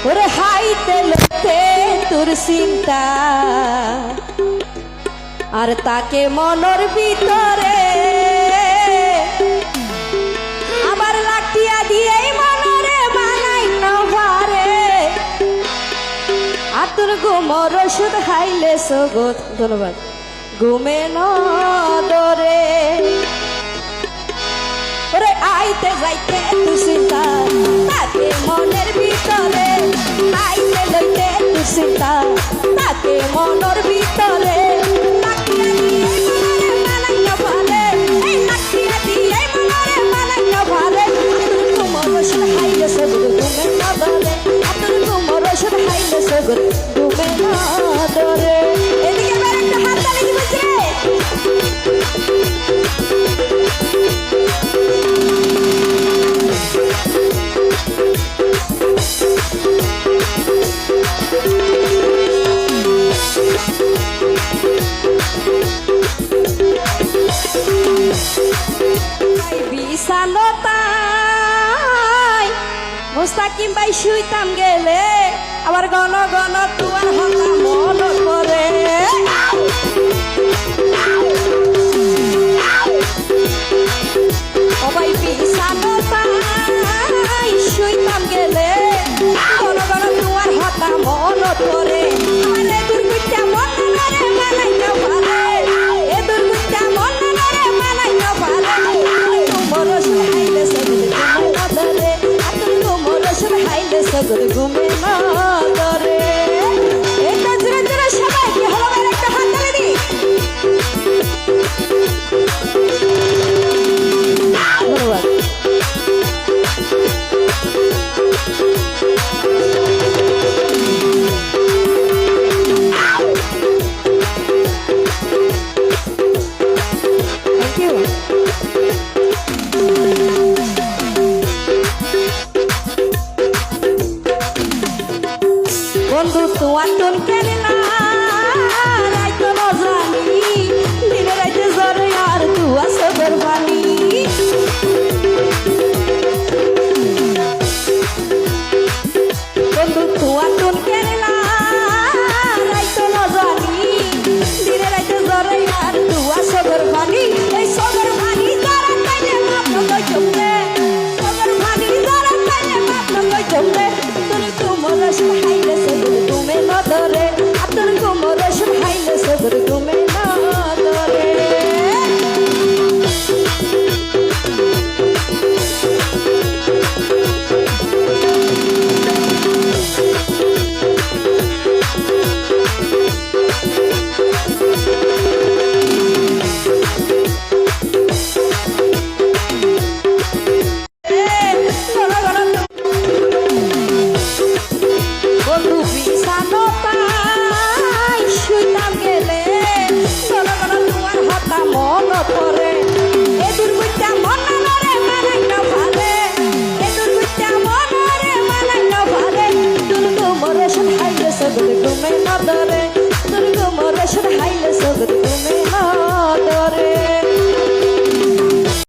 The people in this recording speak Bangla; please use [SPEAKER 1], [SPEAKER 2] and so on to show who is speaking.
[SPEAKER 1] ওরে হাইতে লইতে তোর চিন্তা আর তাকে মনের ভিতরে আবার লাঠিয়া দিয়ে মনরে বানাই না পারে আর তোর ঘুমর ওষুধ খাইলে সগত ধন্যবাদ ঘুমে নরে ওরে আইতে যাইতে তুই চিন্তা তাকে মনের ভিতরে আইতে লইতে তুই চিন্তা তাকে মনের ভিতরে লাঠিয়া দিয়ে মনরে বানাই না পারে এই লাঠিয়া দিয়ে মনরে বানাই না পারে তোর ঘুমর ওষুধ খাইলে সগত ঘুমে নরে তোর ঘুমর ওষুধ খাইলে সগত ঘুমে নরে এদিকে একটা হাত তালি দিবস রে মুস্তাকিম ভাই শুইতাম গেলে আবার গণ গণ তুয়ার হতা মন করে ও ভাই বিছানো তাই শুইতাম গেলে গণ গণ তুয়ার হতা মন করে আমার দুর্গুচ্ছা মন রে মানাই না পারে এ দুর্গুচ্ছা মন রে মানাই না পারে তোমার হাইলে সগল ঘুমে নদরে তোমার হাইলে সগল ঘুমে নদরে এটা জোরে জোরে সবাই কি হলো মেরে একটা হাত তালি দি ধন্যবাদ বন্ধু তোমার টন কেনে না রাইতো না জানি দিনে রাইতে জ্বরে আর তুয়া সগর বানি বন্ধু তোমার টন কেনে না রাইতো না জানি দিনে রাইতে জ্বরে আর তুয়া সগর বানি এই সগর বানি যারা কাইলে মাপ নয় জমে সগর বানি যারা কাইলে মাপ নয় জমে তোর তোমার হাইলে সগর ঘুমে নদরে তোর তোমার হাইলে সগর ঘুমে নদরে ঘুমে নদরে তোর ঘুমর হাইলে সগর